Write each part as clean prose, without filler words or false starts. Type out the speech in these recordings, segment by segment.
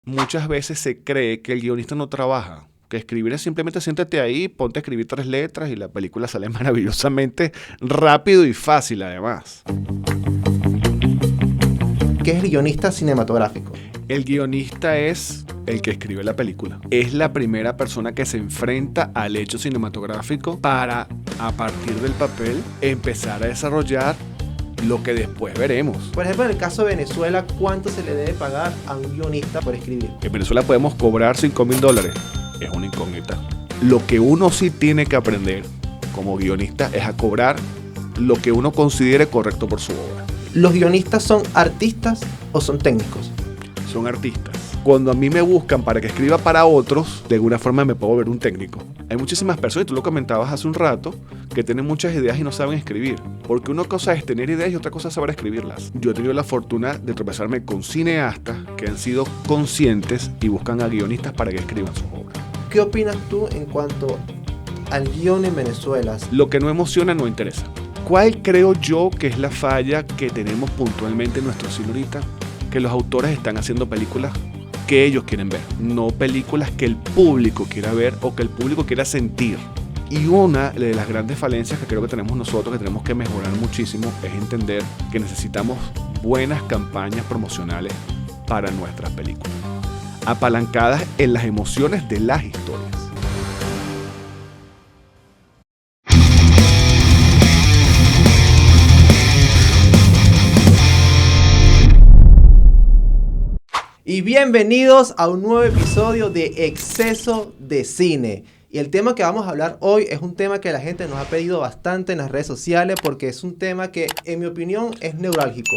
Muchas veces se cree que el guionista no trabaja, que escribir es simplemente siéntate ahí, ponte a escribir 3 letras y la película sale maravillosamente rápido y fácil además. ¿Qué es el guionista cinematográfico? El guionista es el que escribe la película. Es la primera persona que se enfrenta al hecho cinematográfico para, a partir del papel, empezar a desarrollar lo que después veremos. Por ejemplo, en el caso de Venezuela, ¿cuánto se le debe pagar a un guionista por escribir? En Venezuela podemos cobrar $5,000. Es una incógnita. Lo que uno sí tiene que aprender como guionista es a cobrar lo que uno considere correcto por su obra. ¿Los guionistas son artistas o son técnicos? Son artistas. Cuando a mí me buscan para que escriba para otros, de alguna forma me puedo ver un técnico. Hay muchísimas personas, y tú lo comentabas hace un rato, que tienen muchas ideas y no saben escribir. Porque una cosa es tener ideas y otra cosa es saber escribirlas. Yo he tenido la fortuna de tropezarme con cineastas que han sido conscientes y buscan a guionistas para que escriban sus obras. ¿Qué opinas tú en cuanto al guión en Venezuela? Lo que no emociona no interesa. ¿Cuál creo yo que es la falla que tenemos puntualmente en nuestro cine ahorita? Que los autores están haciendo películas que ellos quieren ver, no películas que el público quiera ver o que el público quiera sentir. Y una de las grandes falencias que creo que tenemos nosotros, que tenemos que mejorar muchísimo, es entender que necesitamos buenas campañas promocionales para nuestras películas, apalancadas en las emociones de las historias. Y bienvenidos a un nuevo episodio de Exceso de Cine. Y el tema que vamos a hablar hoy es un tema que la gente nos ha pedido bastante en las redes sociales porque es un tema que, en mi opinión, es neurálgico.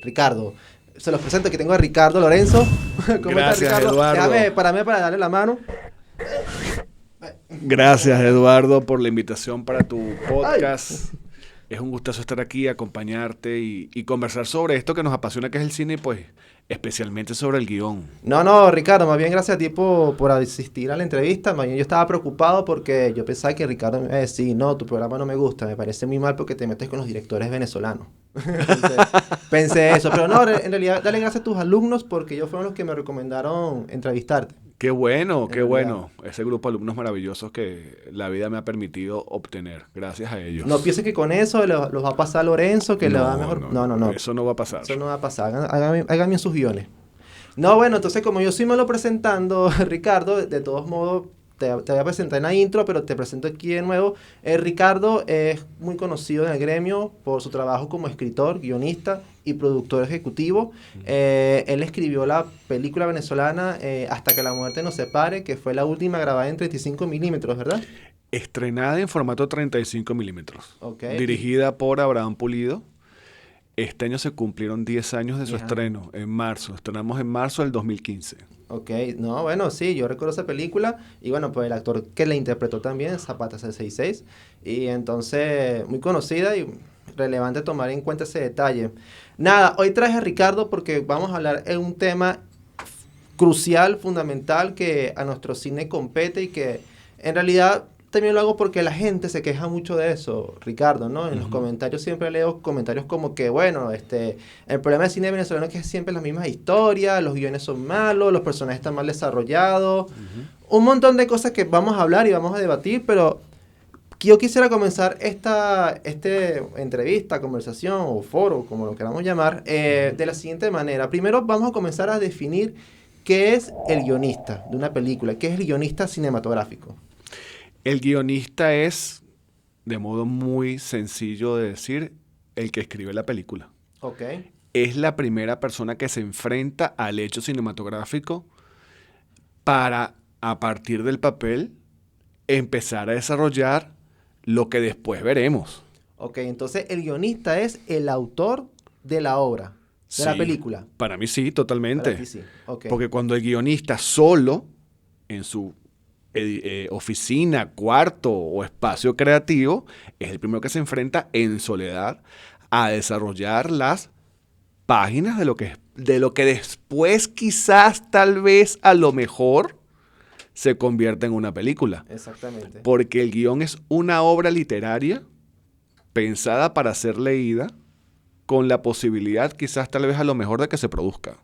Ricardo, se los presento, que tengo a Ricardo Lorenzo. ¿Cómo Gracias, estás, Ricardo? Eduardo. Déjame pararme para darle la mano. Gracias, Eduardo, por la invitación para tu podcast. Ay. Es un gustazo estar aquí, acompañarte y conversar sobre esto que nos apasiona, que es el cine, y pues especialmente sobre el guión. No, Ricardo, más bien gracias a ti por asistir a la entrevista. Más bien yo estaba preocupado porque yo pensaba que Ricardo me iba a decir, no, tu programa no me gusta, me parece muy mal porque te metes con los directores venezolanos. Entonces, pensé eso, pero no, en realidad dale gracias a tus alumnos porque ellos fueron los que me recomendaron entrevistarte. Qué bueno, qué bueno. Ese grupo de alumnos maravillosos que la vida me ha permitido obtener. Gracias a ellos. No pienses que con eso los va a pasar Lorenzo, que le va mejor. No. Eso no va a pasar. Eso no va a pasar. Hagan bien sus guiones. No, bueno, entonces como yo soy malo presentando, Ricardo, de todos modos, te voy a presentar en la intro, pero te presento aquí de nuevo. Ricardo es muy conocido en el gremio por su trabajo como escritor, guionista y productor ejecutivo. Él escribió la película venezolana Hasta que la muerte nos separe, que fue la última grabada en 35 milímetros, ¿verdad? Estrenada en formato 35 milímetros. Okay. Dirigida por Abraham Pulido. Este año se cumplieron 10 años de su estreno, en marzo. Estrenamos en marzo del 2015. Ok, no, bueno, sí, yo recuerdo esa película y bueno, pues el actor que la interpretó también, Zapata 666, y entonces muy conocida y relevante tomar en cuenta ese detalle. Nada, hoy traje a Ricardo porque vamos a hablar de un tema crucial, fundamental, que a nuestro cine compete y que en realidad también lo hago porque la gente se queja mucho de eso, Ricardo, ¿no? En los comentarios siempre leo comentarios como que, bueno, el problema del cine venezolano es que es siempre las mismas historias, los guiones son malos, los personajes están mal desarrollados, un montón de cosas que vamos a hablar y vamos a debatir, pero yo quisiera comenzar esta entrevista, conversación o foro, como lo queramos llamar, de la siguiente manera. Primero vamos a comenzar a definir qué es el guionista de una película, qué es el guionista cinematográfico. El guionista es, de modo muy sencillo de decir, el que escribe la película. Ok. Es la primera persona que se enfrenta al hecho cinematográfico para, a partir del papel, empezar a desarrollar lo que después veremos. Ok, entonces el guionista es el autor de la obra, de la película. Para mí sí, totalmente. Para ti sí. Okay. Porque cuando el guionista solo, en su oficina, cuarto o espacio creativo, es el primero que se enfrenta en soledad a desarrollar las páginas de lo que después quizás, tal vez, a lo mejor se convierta en una película. Exactamente. Porque el guión es una obra literaria pensada para ser leída con la posibilidad quizás tal vez a lo mejor de que se produzca.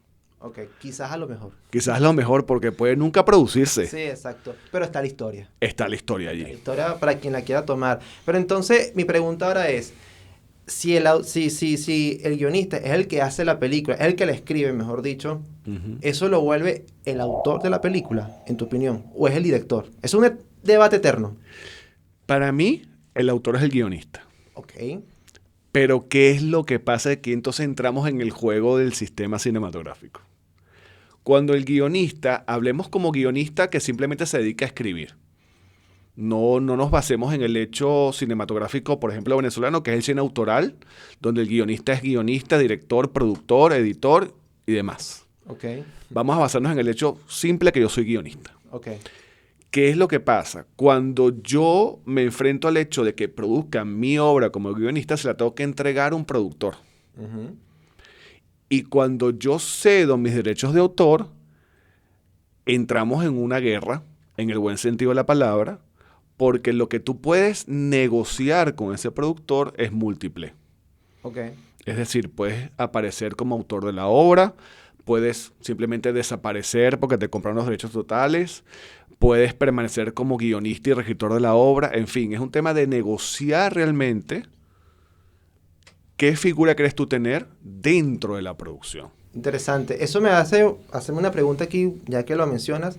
Ok, quizás a lo mejor. Quizás lo mejor porque puede nunca producirse. Sí, exacto. Pero está la historia. Está la historia La allí. historia para quien la quiera tomar. Pero entonces, mi pregunta ahora es, si el guionista es el que hace la película, es el que la escribe, mejor dicho, ¿eso lo vuelve el autor de la película, en tu opinión? ¿O es el director? Es un debate eterno. Para mí, el autor es el guionista. Ok. Pero, ¿qué es lo que pasa aquí? Entonces entramos en el juego del sistema cinematográfico. Cuando el guionista, hablemos como guionista que simplemente se dedica a escribir. No nos basemos en el hecho cinematográfico, por ejemplo, venezolano, que es el cine autoral, donde el guionista es guionista, director, productor, editor y demás. Ok. Vamos a basarnos en el hecho simple que yo soy guionista. Ok. ¿Qué es lo que pasa? Cuando yo me enfrento al hecho de que produzcan mi obra como guionista, se la tengo que entregar a un productor. Ujú. Y cuando yo cedo mis derechos de autor, entramos en una guerra, en el buen sentido de la palabra, porque lo que tú puedes negociar con ese productor es múltiple. Ok. Es decir, puedes aparecer como autor de la obra, puedes simplemente desaparecer porque te compraron los derechos totales, puedes permanecer como guionista y regidor de la obra, en fin, es un tema de negociar realmente qué figura quieres tú tener dentro de la producción. Interesante. Eso me hace hacerme una pregunta aquí, ya que lo mencionas.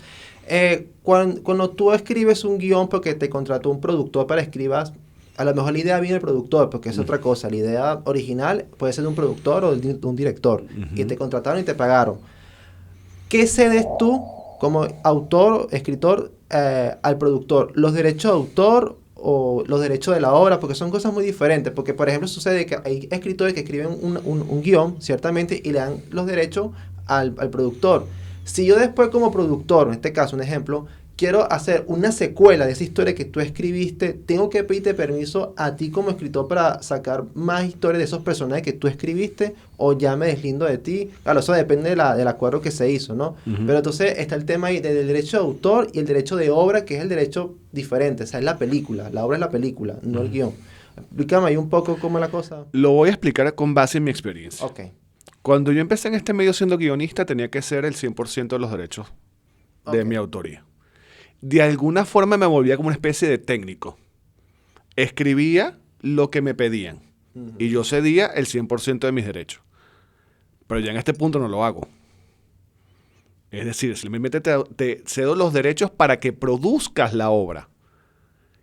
Cuando tú escribes un guión porque te contrató un productor para escribas, a lo mejor la idea viene del productor, porque es otra cosa. La idea original puede ser de un productor o de un director. Y te contrataron y te pagaron. ¿Qué cedes tú como autor, escritor, al productor? ¿Los derechos de autor o los derechos de la obra? Porque son cosas muy diferentes. Porque, por ejemplo, sucede que hay escritores que escriben un guión, ciertamente, y le dan los derechos al productor. Si yo después como productor, en este caso un ejemplo, quiero hacer una secuela de esa historia que tú escribiste, tengo que pedirte permiso a ti como escritor para sacar más historias de esos personajes que tú escribiste, o ya me deslindo de ti. Claro, eso depende del acuerdo que se hizo, ¿no? Pero entonces está el tema ahí del derecho de autor y el derecho de obra, que es el derecho diferente. O sea, es la película. La obra es la película, no el guión. Explícame ahí un poco cómo es la cosa. Lo voy a explicar con base en mi experiencia. Ok. Cuando yo empecé en este medio siendo guionista, tenía que ser el 100% de los derechos de Ok. mi autoría. De alguna forma me volvía como una especie de técnico. Escribía lo que me pedían y yo cedía el 100% de mis derechos. Pero ya en este punto no lo hago. Es decir, simplemente te cedo los derechos para que produzcas la obra,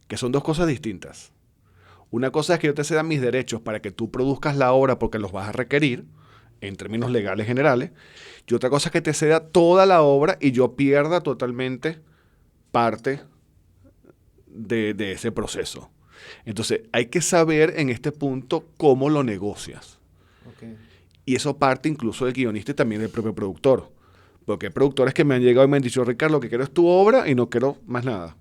que son dos cosas distintas. Una cosa es que yo te ceda mis derechos para que tú produzcas la obra porque los vas a requerir, en términos legales generales, y otra cosa es que te ceda toda la obra y yo pierda totalmente parte de ese proceso. Entonces, hay que saber en este punto cómo lo negocias. Okay. Y eso parte incluso del guionista y también del propio productor. Porque hay productores que me han llegado y me han dicho, Ricardo, lo que quiero es tu obra y no quiero más nada.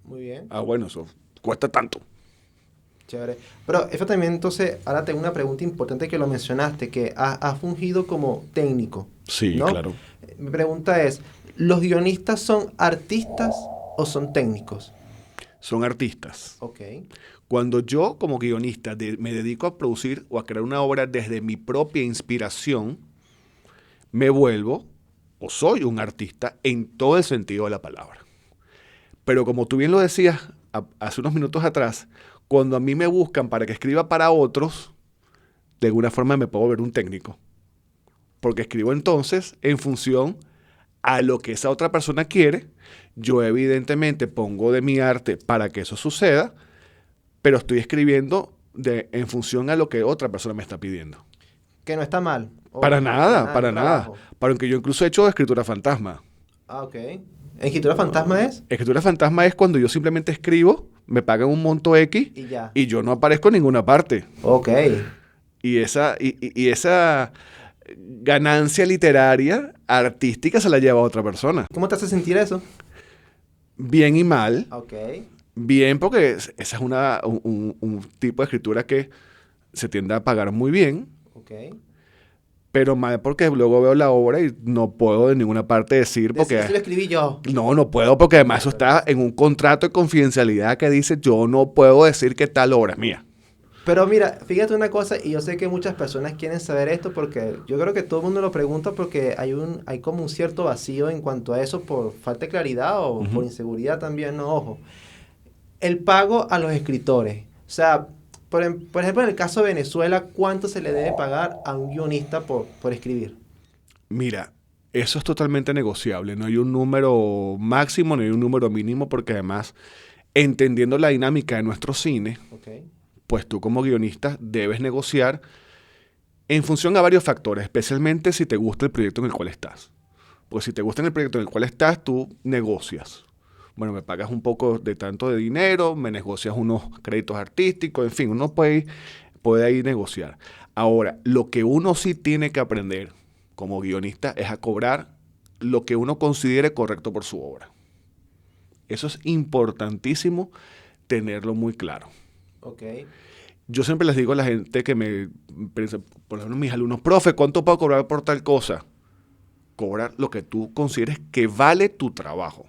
Muy bien. Ah, bueno, eso cuesta tanto. Chévere. Pero eso también, entonces, ahora tengo una pregunta importante que lo mencionaste, que has fungido como técnico. Sí, ¿no? claro. Mi pregunta es, ¿los guionistas son artistas o son técnicos? Son artistas. Ok. Cuando yo, como guionista, me dedico a producir o a crear una obra desde mi propia inspiración, me vuelvo o soy un artista en todo el sentido de la palabra. Pero como tú bien lo decías hace unos minutos atrás, cuando a mí me buscan para que escriba para otros, de alguna forma me puedo ver un técnico. Porque escribo entonces en función a lo que esa otra persona quiere. Yo evidentemente pongo de mi arte para que eso suceda, pero estoy escribiendo en función a lo que otra persona me está pidiendo. Que no está mal. Para nada, para el nada. trabajo. Aunque yo incluso he hecho escritura fantasma. Ah, ok. ¿Escritura fantasma es? Escritura fantasma es cuando yo simplemente escribo, me pagan un monto X Y ya. y yo no aparezco en ninguna parte. Ok. Y esa ganancia literaria, artística, se la lleva a otra persona. ¿Cómo te hace sentir eso? Bien y mal. Ok. Bien, porque esa es un tipo de escritura que se tiende a pagar muy bien, Ok. pero mal porque luego veo la obra y no puedo de ninguna parte decir porque... Eso lo escribí yo. No puedo porque además eso está en un contrato de confidencialidad que dice yo no puedo decir que tal obra es mía. Pero mira, fíjate una cosa, y yo sé que muchas personas quieren saber esto porque yo creo que todo el mundo lo pregunta porque hay como un cierto vacío en cuanto a eso por falta de claridad o por inseguridad también, no, ojo. El pago a los escritores. O sea, por ejemplo, en el caso de Venezuela, ¿cuánto se le debe pagar a un guionista por escribir? Mira, eso es totalmente negociable. No hay un número máximo, no hay un número mínimo, porque además, entendiendo la dinámica de nuestro cine, Okay. pues tú como guionista debes negociar en función a varios factores, especialmente si te gusta el proyecto en el cual estás. Pues si te gusta en el proyecto en el cual estás, tú negocias. Bueno, me pagas un poco de tanto de dinero, me negocias unos créditos artísticos, en fin, uno puede ahí negociar. Ahora, lo que uno sí tiene que aprender como guionista es a cobrar lo que uno considere correcto por su obra. Eso es importantísimo tenerlo muy claro. Okay. Yo siempre les digo a la gente por ejemplo, mis alumnos, profe, ¿cuánto puedo cobrar por tal cosa? Cobrar lo que tú consideres que vale tu trabajo,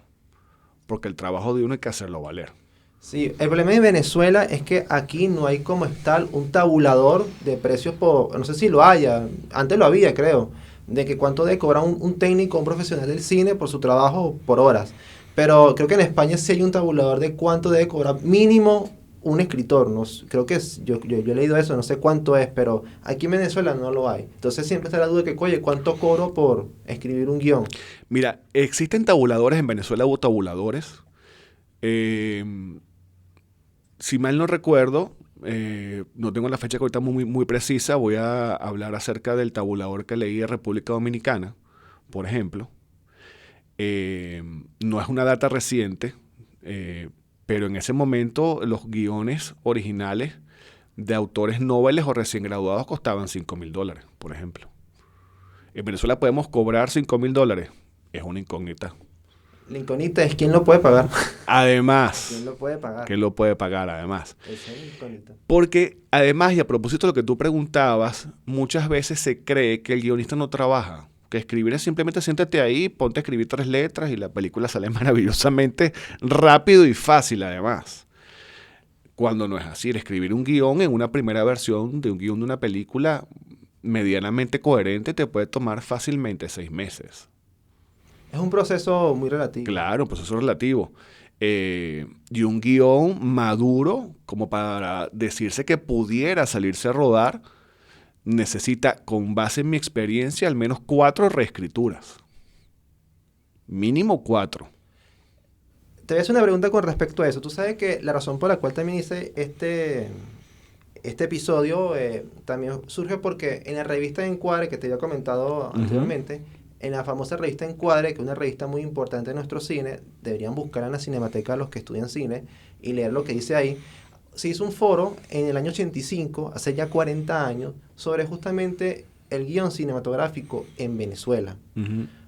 porque el trabajo de uno hay que hacerlo valer. Sí, el problema de Venezuela es que aquí no hay como tal un tabulador de precios por, no sé si lo haya, antes lo había creo, de que cuánto debe cobrar un técnico, un profesional del cine por su trabajo por horas. Pero creo que en España sí hay un tabulador de cuánto debe cobrar mínimo un escritor. No, creo que yo he leído eso, no sé cuánto es, pero aquí en Venezuela no lo hay. Entonces siempre está la duda de que, oye, ¿cuánto cobro por escribir un guión? Mira, existen tabuladores en Venezuela, hubo tabuladores. Eh, si mal no recuerdo, no tengo la fecha ahorita muy precisa, voy a hablar acerca del tabulador que leí de República Dominicana, por ejemplo. No es una data reciente, pero en ese momento los guiones originales de autores noveles o recién graduados costaban $5,000, por ejemplo. En Venezuela podemos cobrar $5,000. Es una incógnita. Lincolnita es quién lo puede pagar. Además, ¿Quién lo puede pagar? ¿quién lo puede pagar además? Esa es Lincolnita. Porque además, y a propósito de lo que tú preguntabas, muchas veces se cree que el guionista no trabaja. Que escribir es simplemente siéntate ahí, ponte a escribir 3 letras y la película sale maravillosamente rápido y fácil además. Cuando no es así, el escribir un guión en una primera versión de un guión de una película medianamente coherente te puede tomar fácilmente 6 meses. Es un proceso muy relativo. Claro, un proceso relativo. Y un guión maduro, como para decirse que pudiera salirse a rodar, necesita, con base en mi experiencia, al menos 4 reescrituras. Mínimo 4. Te voy a hacer una pregunta con respecto a eso. Tú sabes que la razón por la cual también hice este episodio también surge porque en la revista Encuadre, que te había comentado anteriormente, en la famosa revista Encuadre, que es una revista muy importante de nuestro cine, deberían buscar en la Cinemateca los que estudian cine y leer lo que dice ahí. Se hizo un foro en el año 85, hace ya 40 años, sobre justamente el guión cinematográfico en Venezuela.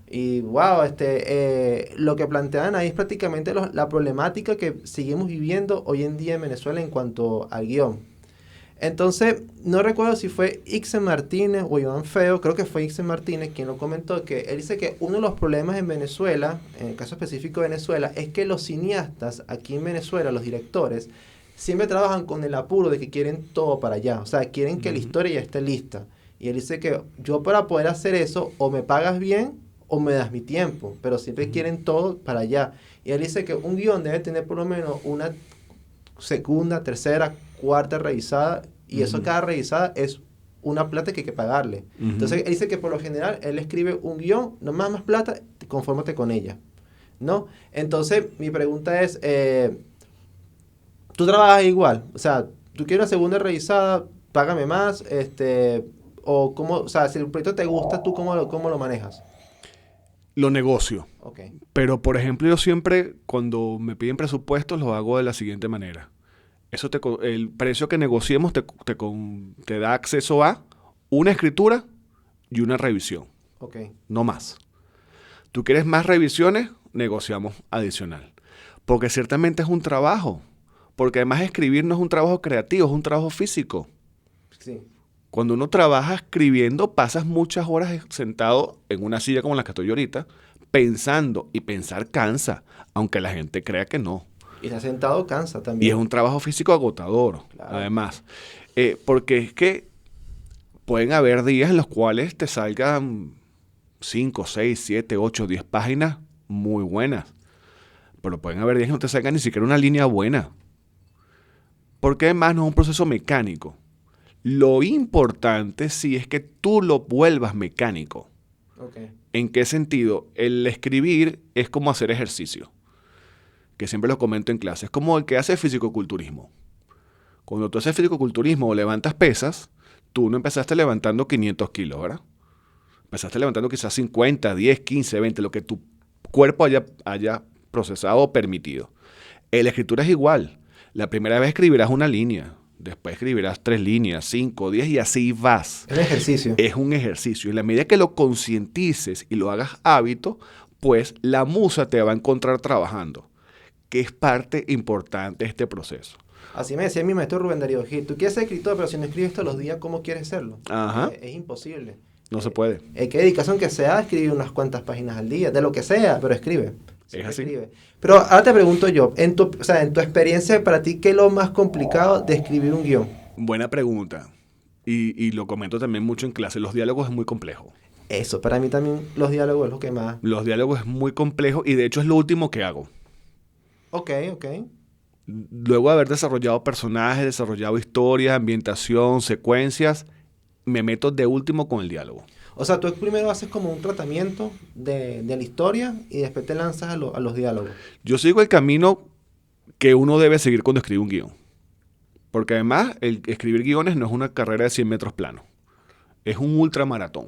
Y wow, lo que plantean ahí es prácticamente la problemática que seguimos viviendo hoy en día en Venezuela en cuanto al guión. Entonces, no recuerdo si fue Ixen Martínez o Iván Feo, creo que fue Ixen Martínez quien lo comentó, que él dice que uno de los problemas en Venezuela, en el caso específico de Venezuela, es que los cineastas aquí en Venezuela, los directores, siempre trabajan con el apuro de que quieren todo para allá, o sea, quieren que la historia ya esté lista. Y él dice que yo para poder hacer eso, o me pagas bien, o me das mi tiempo, pero siempre quieren todo para allá. Y él dice que un guión debe tener por lo menos una segunda, tercera, cuarta revisada, y eso cada revisada es una plata que hay que pagarle. Entonces él dice que por lo general él escribe un guión, no más plata, confórmate con ella, ¿no? Entonces mi pregunta es, ¿tú trabajas igual? O sea, ¿tú quieres una segunda revisada? Págame más, o cómo, o sea, si el proyecto te gusta, ¿tú cómo lo manejas? Lo negocio. Okay. Pero, por ejemplo, yo siempre, cuando me piden presupuestos, lo hago de la siguiente manera. El precio que negociemos te da acceso a una escritura y una revisión. Okay. No más. ¿Tú quieres más revisiones? Negociamos adicional. Porque ciertamente es un trabajo. Porque además escribir no es un trabajo creativo, es un trabajo físico. Sí. Cuando uno trabaja escribiendo, pasas muchas horas sentado en una silla como la que estoy ahorita, pensando, y pensar cansa, aunque la gente crea que no. Y estar sentado cansa Y también. es un trabajo físico agotador, Claro. además. Porque es que pueden haber días en los cuales te salgan 5, 6, 7, 8, 10 páginas muy buenas. Pero pueden haber días que no te salga ni siquiera una línea buena. Porque además no es un proceso mecánico. Lo importante sí es que tú lo vuelvas mecánico. Okay. ¿En qué sentido? El escribir es como hacer ejercicio, que siempre lo comento en clase. Es como el que hace fisicoculturismo. Cuando tú haces fisicoculturismo o levantas pesas, tú no empezaste levantando 500 kilos, ¿verdad? Empezaste levantando quizás 50, 10, 15, 20, lo que tu cuerpo haya procesado o permitido. En la escritura es igual. La primera vez escribirás una línea, después escribirás 3 líneas, 5, 10 y así vas. Es un ejercicio. Es un ejercicio. Y en la medida que lo concientices y lo hagas hábito, pues la musa te va a encontrar trabajando, que es parte importante de este proceso. Así me decía mi maestro Rubén Darío Gil, tú quieres ser escritor, pero si no escribes todos los días, ¿cómo quieres serlo? Ajá. Es imposible. No se puede. Hay que dedicarse aunque sea a escribir unas cuantas páginas al día, de lo que sea, pero escribe. Es así. Escribe. Pero ahora te pregunto yo, en tu experiencia, para ti, ¿qué es lo más complicado de escribir un guión? Buena pregunta. Y lo comento también mucho en clase. Los diálogos es muy complejo. Eso, para mí también los diálogos es lo que más... Los diálogos es muy complejo y de hecho es lo último que hago. Ok. Luego de haber desarrollado personajes, desarrollado historias, ambientación, secuencias, me meto de último con el diálogo. O sea, tú primero haces como un tratamiento de la historia y después te lanzas a los diálogos. Yo sigo el camino que uno debe seguir cuando escribe un guión. Porque además, el escribir guiones no es una carrera de 100 metros plano. Es un ultramaratón.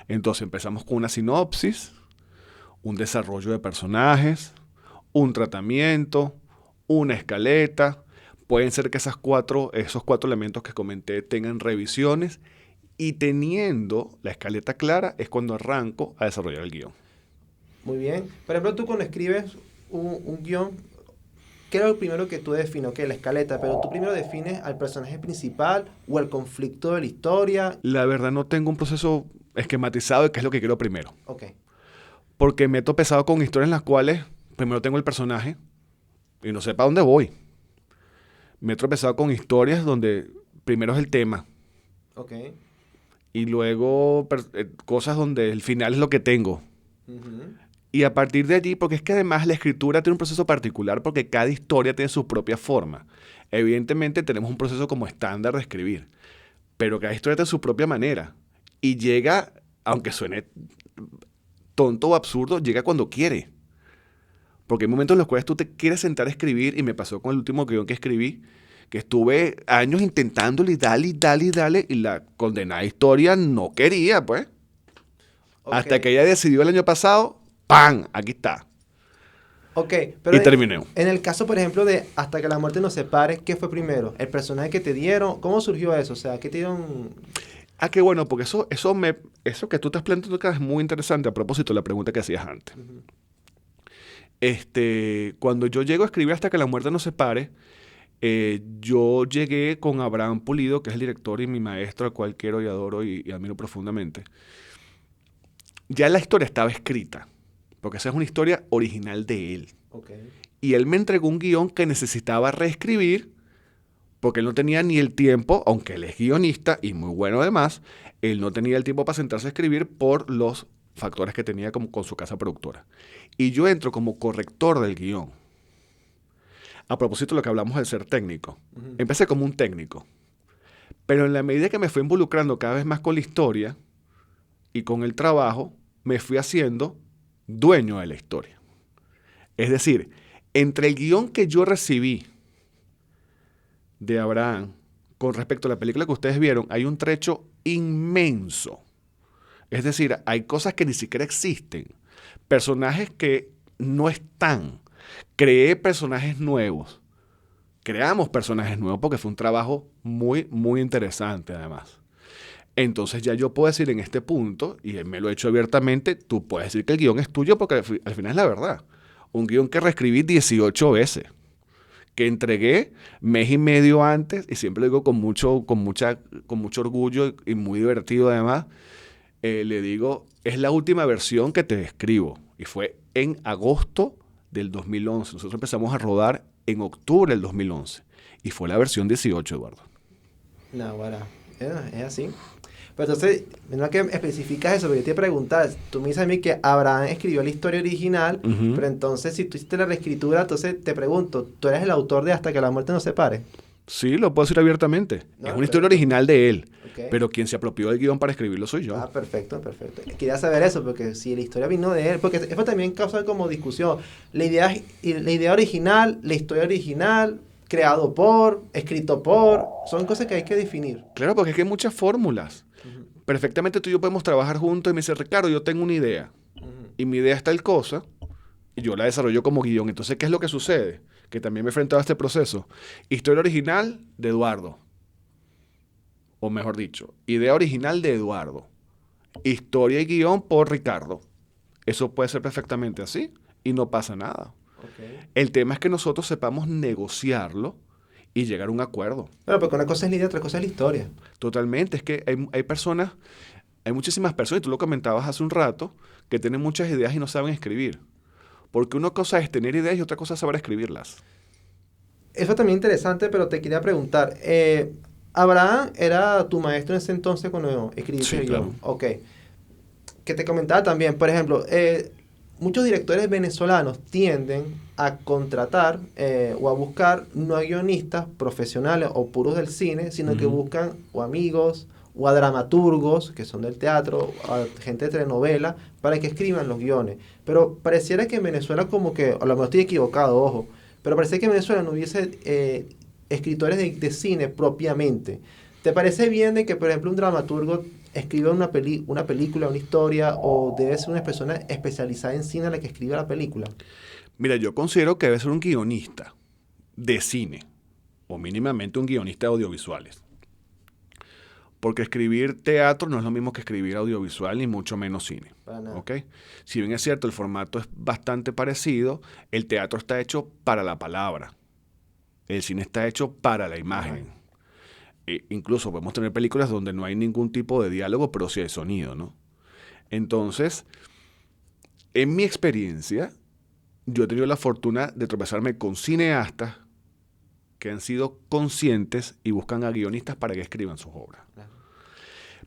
Entonces empezamos con una sinopsis, un desarrollo de personajes, un tratamiento, una escaleta. Pueden ser que esos cuatro elementos que comenté tengan revisiones. Y teniendo la escaleta clara es cuando arranco a desarrollar el guión. Muy bien. Por ejemplo, tú cuando escribes un guión, ¿qué es lo primero que tú defines? Ok, la escaleta, pero tú primero defines al personaje principal o el conflicto de la historia. La verdad no tengo un proceso esquematizado de qué es lo que quiero primero. Ok. Porque me he topezado con historias en las cuales primero tengo el personaje y no sé para dónde voy. Me he tropezado con historias donde primero es el tema. Ok. Y luego cosas donde el final es lo que tengo. Uh-huh. Y a partir de allí, porque es que además la escritura tiene un proceso particular porque cada historia tiene su propia forma. Evidentemente tenemos un proceso como estándar de escribir, pero cada historia tiene su propia manera. Y llega, aunque suene tonto o absurdo, llega cuando quiere. Porque hay momentos en los cuales tú te quieres sentar a escribir, y me pasó con el último guión que escribí, que estuve años intentándole y dale, y la condenada historia no quería, pues. Okay. Hasta que ella decidió el año pasado, ¡pam! Aquí está. Ok, pero y terminé. En el caso, por ejemplo, de Hasta que la muerte nos separe, ¿qué fue primero? ¿El personaje que te dieron? ¿Cómo surgió eso? O sea, ¿qué te dieron? Ah, qué bueno, porque eso que tú estás planteando acá es muy interesante a propósito de la pregunta que hacías antes. Uh-huh. Cuando yo llego a escribir Hasta que la muerte nos separe, yo llegué con Abraham Pulido, que es el director y mi maestro, al cual quiero y adoro y admiro profundamente. Ya la historia estaba escrita, porque esa es una historia original de él. Okay. Y él me entregó un guión que necesitaba reescribir, porque él no tenía ni el tiempo, aunque él es guionista y muy bueno además, él no tenía el tiempo para sentarse a escribir por los factores que tenía como con su casa productora. Y yo entro como corrector del guión. A propósito de lo que hablamos del ser técnico. Uh-huh. Empecé como un técnico. Pero en la medida que me fui involucrando cada vez más con la historia y con el trabajo, me fui haciendo dueño de la historia. Es decir, entre el guión que yo recibí de Abraham con respecto a la película que ustedes vieron, hay un trecho inmenso. Es decir, hay cosas que ni siquiera existen. Personajes que no están. Creé personajes nuevos. Creamos personajes nuevos porque fue un trabajo muy, muy interesante además. Entonces ya yo puedo decir en este punto, y me lo he hecho abiertamente, tú puedes decir que el guión es tuyo porque al final es la verdad. Un guión que reescribí 18 veces, que entregué mes y medio antes, y siempre lo digo con mucho orgullo y muy divertido además, le digo, es la última versión que te escribo. Y fue en agosto del 2011. Nosotros empezamos a rodar en octubre del 2011. Y fue la versión 18, Eduardo. No, bueno, es así. Pero entonces, no que especificas eso, porque yo te preguntas, tú me dices a mí que Abraham escribió la historia original, pero entonces si tú hiciste la reescritura, entonces te pregunto, ¿tú eres el autor de Hasta que la muerte nos separe? Sí, lo puedo decir abiertamente. No, Es una historia original de él, ok. pero quien se apropió del guión para escribirlo soy yo. Ah, perfecto, perfecto. Quería saber eso, porque si la historia vino de él, porque eso también causa como discusión. La idea original, la historia original, creado por, escrito por, son cosas que hay que definir. Claro, porque es que hay muchas fórmulas. Ujú, Perfectamente tú y yo podemos trabajar juntos y me dice, Ricardo, yo tengo una idea. ujú. Y mi idea es tal cosa, y yo la desarrollo como guión. Entonces, ¿qué es lo que sucede? Que también me he enfrentado a este proceso. Historia original de Eduardo. O mejor dicho, idea original de Eduardo. Historia y guión por Ricardo. Eso puede ser perfectamente así y no pasa nada. Ok. El tema es que nosotros sepamos negociarlo y llegar a un acuerdo. Bueno, porque una cosa es la idea, otra cosa es la historia. Totalmente. Es que hay personas, hay muchísimas personas, y tú lo comentabas hace un rato, que tienen muchas ideas y no saben escribir. Porque una cosa es tener ideas y otra cosa es saber escribirlas. Eso también es interesante, pero te quería preguntar, Abraham era tu maestro en ese entonces cuando escribiste Sí, el claro. guión. Ok. Que te comentaba también, por ejemplo, muchos directores venezolanos tienden a contratar o a buscar no a guionistas profesionales o puros del cine, sino que buscan o amigos o a dramaturgos que son del teatro, a gente de telenovela, para que escriban los guiones. Pero pareciera que en Venezuela como que, a lo mejor estoy equivocado, ojo, pero parece que en Venezuela no hubiese escritores de cine propiamente. ¿Te parece bien de que, por ejemplo, un dramaturgo escriba una película, una historia, o debe ser una persona especializada en cine la que escriba la película? Mira, yo considero que debe ser un guionista de cine, o mínimamente un guionista de audiovisuales. Porque escribir teatro no es lo mismo que escribir audiovisual, ni mucho menos cine. Para nada. ¿Ok? Si bien es cierto, el formato es bastante parecido, el teatro está hecho para la palabra. El cine está hecho para la imagen. Incluso podemos tener películas donde no hay ningún tipo de diálogo, pero sí hay sonido, ¿no? Entonces, en mi experiencia, yo he tenido la fortuna de tropezarme con cineastas que han sido conscientes y buscan a guionistas para que escriban sus obras. Claro.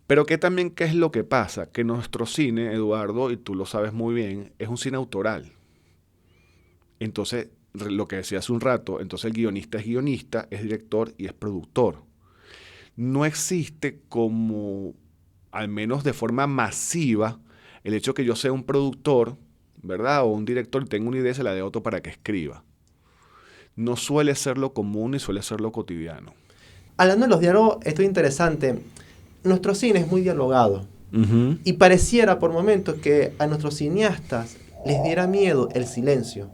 Pero que también, ¿qué es lo que pasa? Que nuestro cine, Eduardo, y tú lo sabes muy bien, es un cine autoral. Entonces, lo que decía hace un rato, entonces el guionista, es director y es productor. No existe como, al menos de forma masiva, el hecho que yo sea un productor, ¿verdad? O un director y tenga una idea y se la dé a otro para que escriba. No suele ser lo común ni suele ser lo cotidiano. Hablando de los diálogos, esto es interesante. Nuestro cine es muy dialogado. Y pareciera por momentos que a nuestros cineastas les diera miedo el silencio.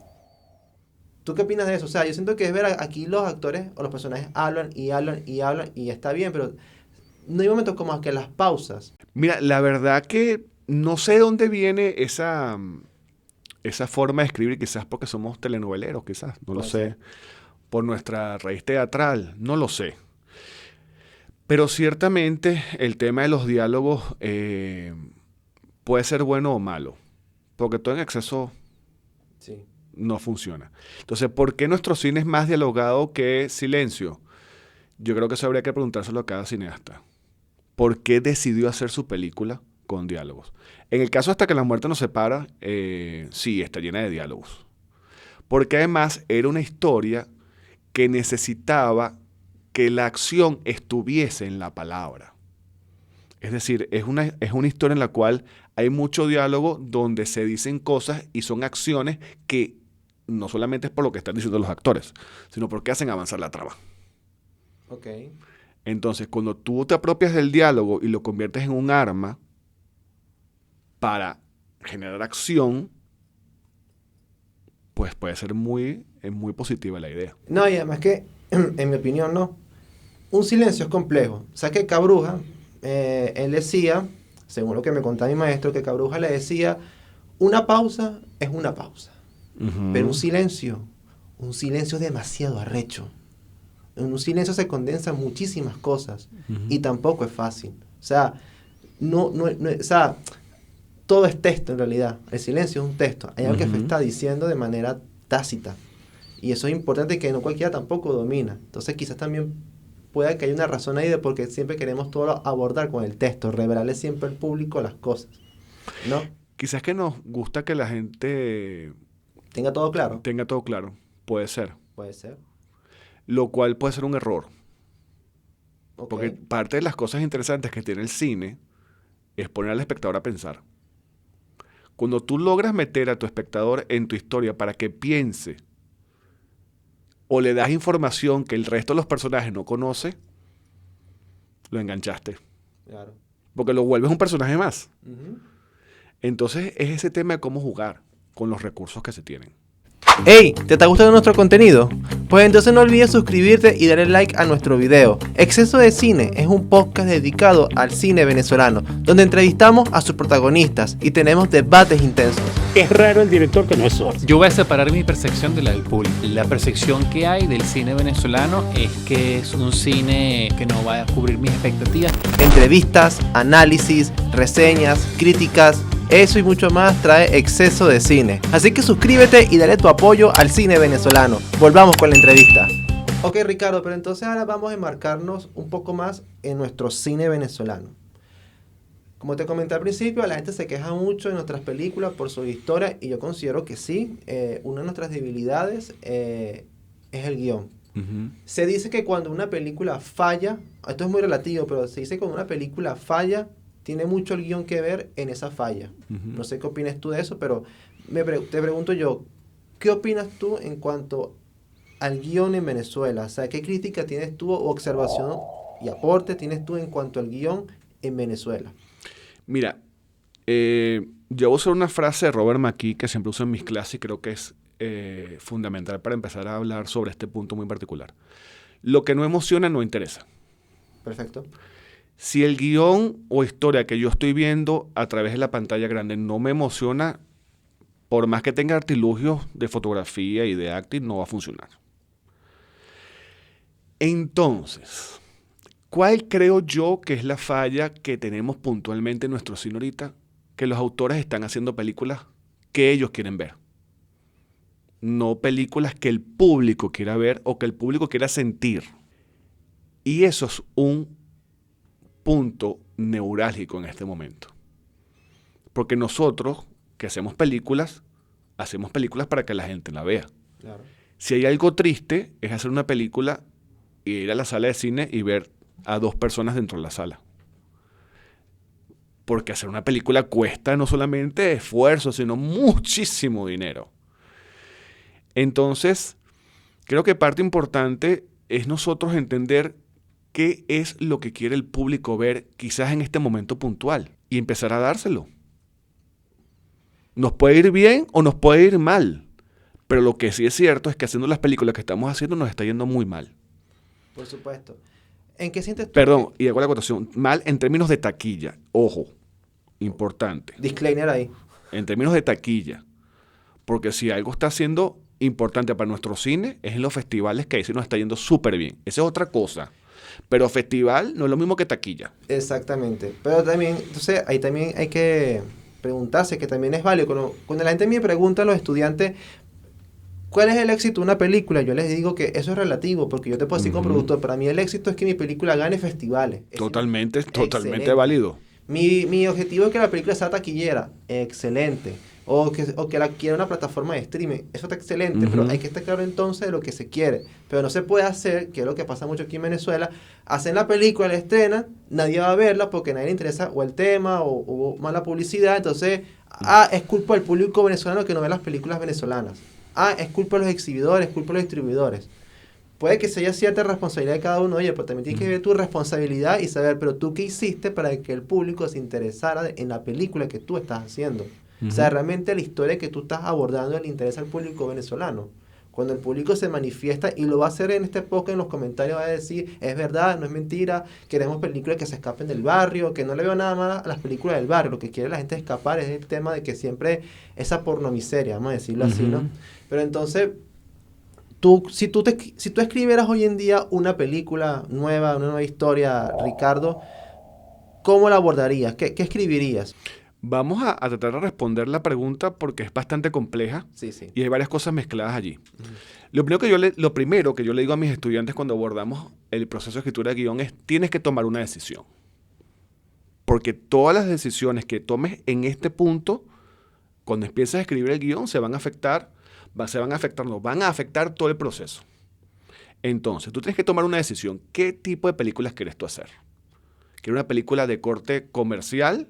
¿Tú qué opinas de eso? O sea, yo siento que es ver aquí los actores o los personajes hablan y hablan y hablan y está bien, pero no hay momentos como que las pausas. Mira, la verdad que no sé de dónde viene esa forma de escribir, quizás porque somos telenoveleros, quizás, no lo Puede sé, ser. por nuestra raíz teatral, no lo sé. Pero ciertamente el tema de los diálogos puede ser bueno o malo, porque todo en exceso Sí. no funciona. Entonces, ¿por qué nuestro cine es más dialogado que silencio? Yo creo que eso habría que preguntárselo a cada cineasta. ¿Por qué decidió hacer su película con diálogos? En el caso Hasta que la muerte nos separa, sí, está llena de diálogos. Porque además era una historia que necesitaba que la acción estuviese en la palabra. Es decir, es una historia en la cual hay mucho diálogo donde se dicen cosas y son acciones que no solamente es por lo que están diciendo los actores, sino porque hacen avanzar la trama. Ok. Entonces, cuando tú te apropias del diálogo y lo conviertes en un arma para generar acción, pues puede ser muy positiva la idea. No, y además que, en mi opinión, no. Un silencio es complejo. O sea que Cabruja, él decía, según lo que me contaba mi maestro, que Cabruja le decía, una pausa es una pausa. Pero un silencio es demasiado arrecho. En un silencio se condensan muchísimas cosas y tampoco es fácil. O sea, o sea, todo es texto en realidad. El silencio es un texto. Hay algo que se está diciendo de manera tácita. Y eso es importante que no cualquiera tampoco domina. Entonces quizás también pueda que haya una razón ahí de por qué siempre queremos todo abordar con el texto, revelarle siempre al público las cosas, ¿no? Quizás que nos gusta que la gente Tenga todo claro. tenga todo claro. Puede ser. Puede ser. Lo cual puede ser un error. Ok. Porque parte de las cosas interesantes que tiene el cine es poner al espectador a pensar. Cuando tú logras meter a tu espectador en tu historia para que piense o le das información que el resto de los personajes no conoce, lo enganchaste. Claro. Porque lo vuelves un personaje más. Ujú. Entonces es ese tema de cómo jugar con los recursos que se tienen. ¡Hey! ¿Te está gustando nuestro contenido? Pues entonces no olvides suscribirte y darle like a nuestro video. Exceso de Cine es un podcast dedicado al cine venezolano, donde entrevistamos a sus protagonistas y tenemos debates intensos. Es raro el director que no es sordo. Yo voy a separar mi percepción de la del público. La percepción que hay del cine venezolano es que es un cine que no va a cubrir mis expectativas. Entrevistas, análisis, reseñas, críticas, eso y mucho más trae Exceso de Cine. Así que suscríbete y dale tu apoyo al cine venezolano. Volvamos con la entrevista. Ok, Ricardo, pero entonces ahora vamos a enmarcarnos un poco más en nuestro cine venezolano. Como te comenté al principio, la gente se queja mucho de nuestras películas por su historia y yo considero que sí, una de nuestras debilidades es el guión. Se dice que cuando una película falla, esto es muy relativo, pero se dice que cuando una película falla, tiene mucho el guión que ver en esa falla. No sé qué opinas tú de eso, pero te pregunto yo, ¿qué opinas tú en cuanto al guión en Venezuela? O sea, ¿qué crítica tienes tú o observación y aporte tienes tú en cuanto al guión en Venezuela? Mira, yo voy a usar una frase de Robert McKee que siempre uso en mis clases y creo que es fundamental para empezar a hablar sobre este punto muy particular. Lo que no emociona no interesa. Perfecto. Si el guión o historia que yo estoy viendo a través de la pantalla grande no me emociona, por más que tenga artilugios de fotografía y de acting, no va a funcionar. Entonces, ¿cuál creo yo que es la falla que tenemos puntualmente en nuestro cine ahorita? Que los autores están haciendo películas que ellos quieren ver. No películas que el público quiera ver o que el público quiera sentir. Y eso es un punto neurálgico en este momento. Porque nosotros, que hacemos películas para que la gente la vea. Claro. Si hay algo triste, es hacer una película e ir a la sala de cine y ver a 2 personas dentro de la sala. Porque hacer una película cuesta no solamente esfuerzo, sino muchísimo dinero. Entonces, creo que parte importante es nosotros entender qué es lo que quiere el público ver quizás en este momento puntual y empezar a dárselo. Nos puede ir bien o nos puede ir mal, pero lo que sí es cierto es que haciendo las películas que estamos haciendo nos está yendo muy mal. Por supuesto. ¿En qué sientes tú? Perdón, y hago la acotación, mal en términos de taquilla. Ojo, importante. Disclaimer ahí. En términos de taquilla. Porque si algo está siendo importante para nuestro cine, es en los festivales que ahí sí nos está yendo súper bien. Esa es otra cosa. Pero festival no es lo mismo que taquilla. Exactamente. Pero también, entonces, ahí también hay que preguntarse, que también es válido. Cuando la gente me pregunta a los estudiantes, ¿cuál es el éxito de una película? Yo les digo que eso es relativo, porque yo te puedo decir como productor, para mí el éxito es que mi película gane festivales. Totalmente Excelente. válido. Mi objetivo es que la película sea taquillera. Excelente. O que la quiera una plataforma de streaming. Eso está excelente, pero hay que estar claro entonces de lo que se quiere. Pero no se puede hacer, que es lo que pasa mucho aquí en Venezuela, hacen la película, la estrena, nadie va a verla porque a nadie le interesa o el tema o hubo mala publicidad. Entonces, es culpa del público venezolano que no ve las películas venezolanas. Es culpa de los exhibidores, es culpa de los distribuidores. Puede que sea cierta responsabilidad de cada uno, oye, pero también tienes que ver tu responsabilidad y saber, pero tú qué hiciste para que el público se interesara en la película que tú estás haciendo. O sea, realmente la historia que tú estás abordando le interesa al público venezolano. Cuando el público se manifiesta, y lo va a hacer en este podcast, en los comentarios va a decir, es verdad, no es mentira, queremos películas que se escapen del barrio, que no le veo nada más a las películas del barrio, lo que quiere la gente escapar es el tema de que siempre esa pornomiseria, vamos a decirlo así, ¿no? Pero entonces, si tú escribieras hoy en día una película nueva, una nueva historia, Ricardo, ¿cómo la abordarías? ¿Qué escribirías? Vamos a tratar de responder la pregunta porque es bastante compleja Sí, sí. y hay varias cosas mezcladas allí. Lo primero que yo le digo a mis estudiantes cuando abordamos el proceso de escritura de guión es: tienes que tomar una decisión. Porque todas las decisiones que tomes en este punto, cuando empieces a escribir el guión, van a afectar todo el proceso. Entonces, tú tienes que tomar una decisión. ¿Qué tipo de películas quieres tú hacer? ¿Quieres una película de corte comercial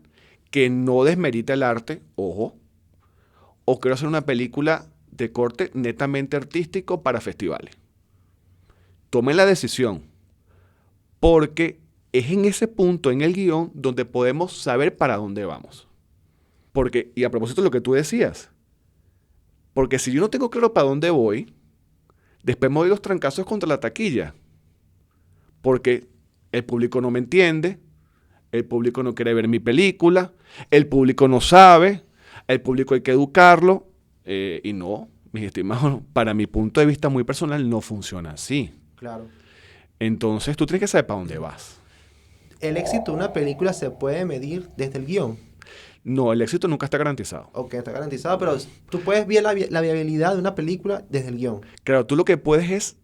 que no desmerita el arte? Ojo. ¿O quiero hacer una película de corte netamente artístico para festivales? Tomen la decisión, porque es en ese punto en el guión donde podemos saber para dónde vamos. Porque, y a propósito de lo que tú decías, porque si yo no tengo claro para dónde voy, después me doy los trancazos contra la taquilla. Porque el público no me entiende, el público no quiere ver mi película, el público no sabe, el público hay que educarlo. Y no, mis estimados, para mi punto de vista muy personal, no funciona así. Claro. Entonces tú tienes que saber para dónde vas. ¿El éxito de una película se puede medir desde el guión? No, el éxito nunca está garantizado. Ok, está garantizado, pero tú puedes ver la viabilidad de una película desde el guión. Claro, tú lo que puedes es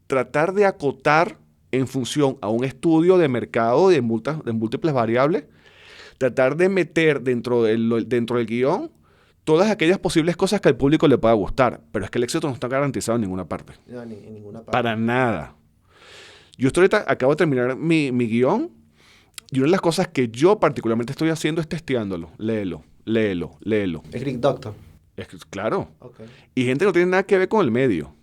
tratar de acotar en función a un estudio de mercado de múltiples variables, tratar de meter dentro del guión todas aquellas posibles cosas que al público le pueda gustar. Pero es que el éxito no está garantizado en ninguna parte. No, en ninguna parte. Para nada. Yo ahorita acabo de terminar mi guión y una de las cosas que yo particularmente estoy haciendo es testeándolo. Léelo. Script Doctor. Claro. Okay. Y gente que no tiene nada que ver con el medio.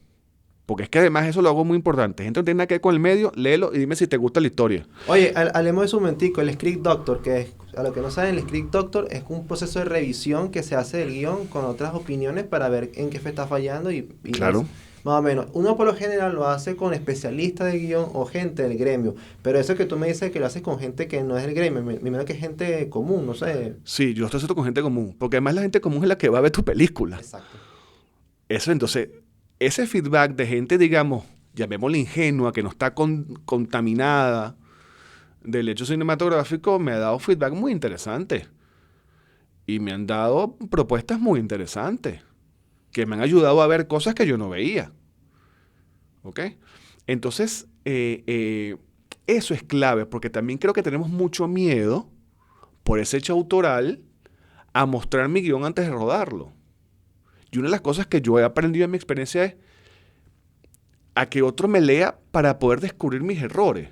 Porque es que además eso lo hago muy importante. Gente que no tiene nada que ver con el medio, léelo y dime si te gusta la historia. Oye, hablemos de eso un momentico. El Script Doctor, que es, a lo que no saben, el Script Doctor es un proceso de revisión que se hace del guión con otras opiniones para ver en qué está fallando y Claro. Más o menos. Uno por lo general lo hace con especialistas de guión o gente del gremio. Pero eso que tú me dices que lo haces con gente que no es del gremio, me imagino que es gente común, no sé. Sí, yo lo estoy haciendo con gente común. Porque además la gente común es la que va a ver tu película. Exacto. Eso, entonces, ese feedback de gente, digamos, llamémosle ingenua, que no está contaminada del hecho cinematográfico, me ha dado feedback muy interesante. Y me han dado propuestas muy interesantes, que me han ayudado a ver cosas que yo no veía. ¿Ok? Entonces, eso es clave, porque también creo que tenemos mucho miedo, por ese hecho autoral, a mostrar mi guión antes de rodarlo. Y una de las cosas que yo he aprendido en mi experiencia es a que otro me lea para poder descubrir mis errores.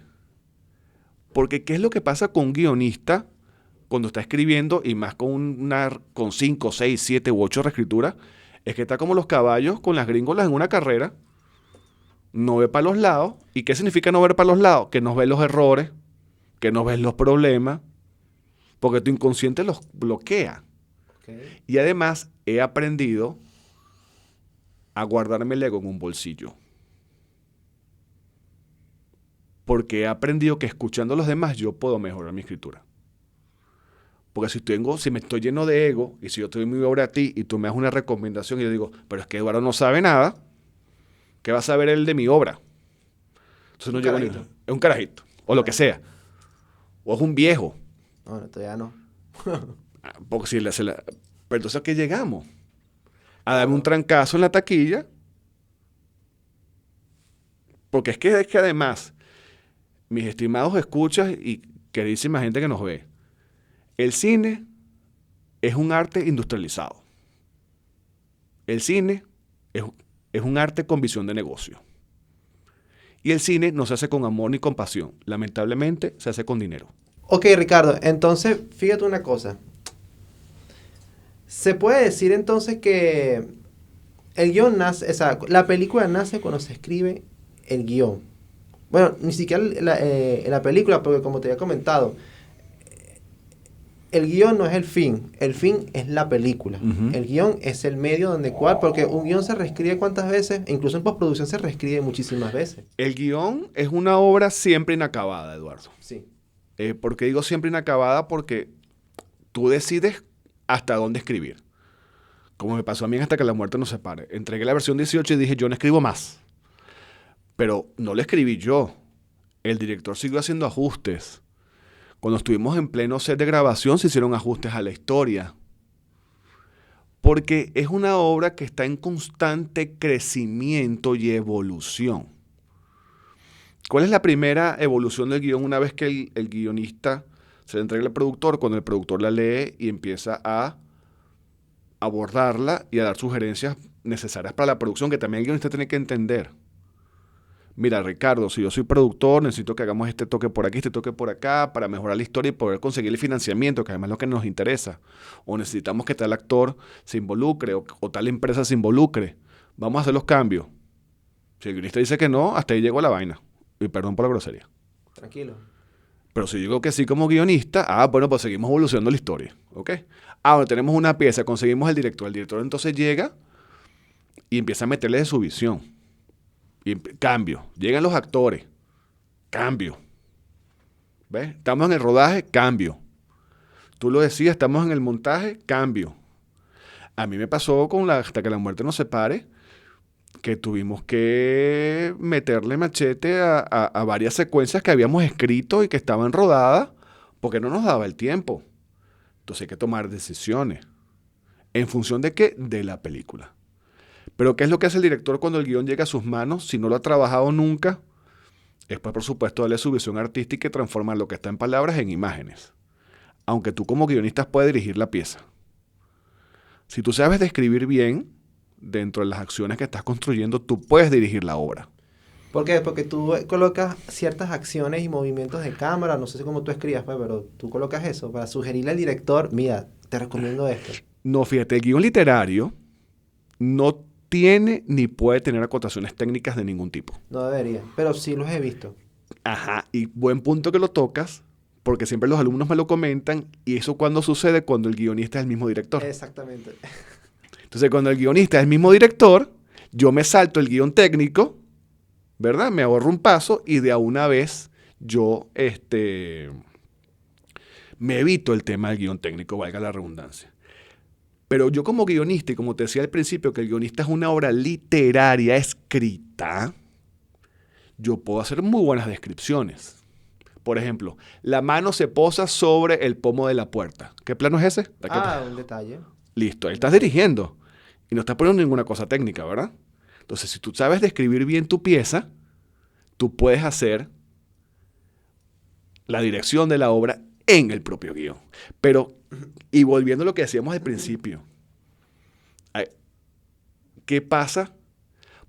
Porque ¿qué es lo que pasa con un guionista cuando está escribiendo, y más con 5, 6, 7 u 8 reescrituras? Es que está como los caballos con las gringolas en una carrera, no ve para los lados. ¿Y qué significa no ver para los lados? Que no ves los errores, que no ves los problemas, porque tu inconsciente los bloquea. Okay. Y además he aprendido a guardarme el ego en un bolsillo. Porque he aprendido que escuchando a los demás yo puedo mejorar mi escritura. Porque si me estoy lleno de ego, y si yo te doy mi obra a ti y tú me das una recomendación y yo digo, pero es que Eduardo no sabe nada, ¿qué va a saber él de mi obra? Entonces no llego ni... Es un carajito, o lo que sea. O es un viejo. No, todavía no. Porque si pero entonces ¿a qué llegamos? A darme un trancazo en la taquilla. Porque es que además, mis estimados escuchas y queridísima gente que nos ve, el cine es un arte industrializado. El cine es un arte con visión de negocio. Y el cine no se hace con amor ni con pasión. Lamentablemente, se hace con dinero. Ok, Ricardo, entonces, fíjate una cosa. Se puede decir entonces que el guión nace, o sea, la película nace cuando se escribe el guión. Bueno, ni siquiera la película, porque como te había comentado, el guión no es el fin es la película. Uh-huh. El guión es el medio donde porque un guión se reescribe cuántas veces, e incluso en postproducción se reescribe muchísimas veces. El guión es una obra siempre inacabada, Eduardo. Sí. ¿Por qué digo siempre inacabada? Porque tú decides hasta dónde escribir. Como me pasó a mí hasta que la muerte nos separe. Entregué la versión 18 y dije, yo no escribo más. Pero no la escribí yo. El director siguió haciendo ajustes. Cuando estuvimos en pleno set de grabación se hicieron ajustes a la historia. Porque es una obra que está en constante crecimiento y evolución. ¿Cuál es la primera evolución del guión una vez que el guionista se le entrega al productor? Cuando el productor la lee y empieza a abordarla y a dar sugerencias necesarias para la producción, que también el guionista tiene que entender. Mira, Ricardo, si yo soy productor, necesito que hagamos este toque por aquí, este toque por acá, para mejorar la historia y poder conseguir el financiamiento, que además es lo que nos interesa. O necesitamos que tal actor se involucre o tal empresa se involucre. Vamos a hacer los cambios. Si el guionista dice que no, hasta ahí llegó la vaina. Y perdón por la grosería. Tranquilo. Pero si digo que sí como guionista, bueno, pues seguimos evolucionando la historia. ¿Ok? Bueno, tenemos una pieza, conseguimos el director. El director entonces llega y empieza a meterle de su visión. Y cambio. Llegan los actores. Cambio. ¿Ves? Estamos en el rodaje. Cambio. Tú lo decías, estamos en el montaje. Cambio. A mí me pasó con Hasta que la muerte nos separe, que tuvimos que meterle machete a varias secuencias que habíamos escrito y que estaban rodadas porque no nos daba el tiempo. Entonces hay que tomar decisiones. ¿En función de qué? De la película. Pero ¿qué es lo que hace el director cuando el guión llega a sus manos? Si no lo ha trabajado nunca, es pues, por supuesto, darle su visión artística y transformar lo que está en palabras en imágenes. Aunque tú como guionista puedes dirigir la pieza. Si tú sabes describir bien, dentro de las acciones que estás construyendo, tú puedes dirigir la obra. ¿Por qué? Porque tú colocas ciertas acciones y movimientos de cámara, no sé cómo tú escribas, pues, pero tú colocas eso para sugerirle al director, mira, te recomiendo esto. No, fíjate, el guión literario no tiene ni puede tener acotaciones técnicas de ningún tipo. No debería, pero sí los he visto. Ajá, y buen punto que lo tocas, porque siempre los alumnos me lo comentan, y eso cuando sucede cuando el guionista es el mismo director. Exactamente. Entonces, cuando el guionista es el mismo director, yo me salto el guión técnico, ¿verdad? Me ahorro un paso y de a una vez yo me evito el tema del guión técnico, valga la redundancia. Pero yo como guionista, y como te decía al principio, que el guionista es una obra literaria escrita, yo puedo hacer muy buenas descripciones. Por ejemplo, la mano se posa sobre el pomo de la puerta. ¿Qué plano es ese? Un detalle. Listo, ahí estás dirigiendo y no estás poniendo ninguna cosa técnica, ¿verdad? Entonces, si tú sabes describir bien tu pieza, tú puedes hacer la dirección de la obra en el propio guión. Pero, y volviendo a lo que decíamos al principio, ¿qué pasa?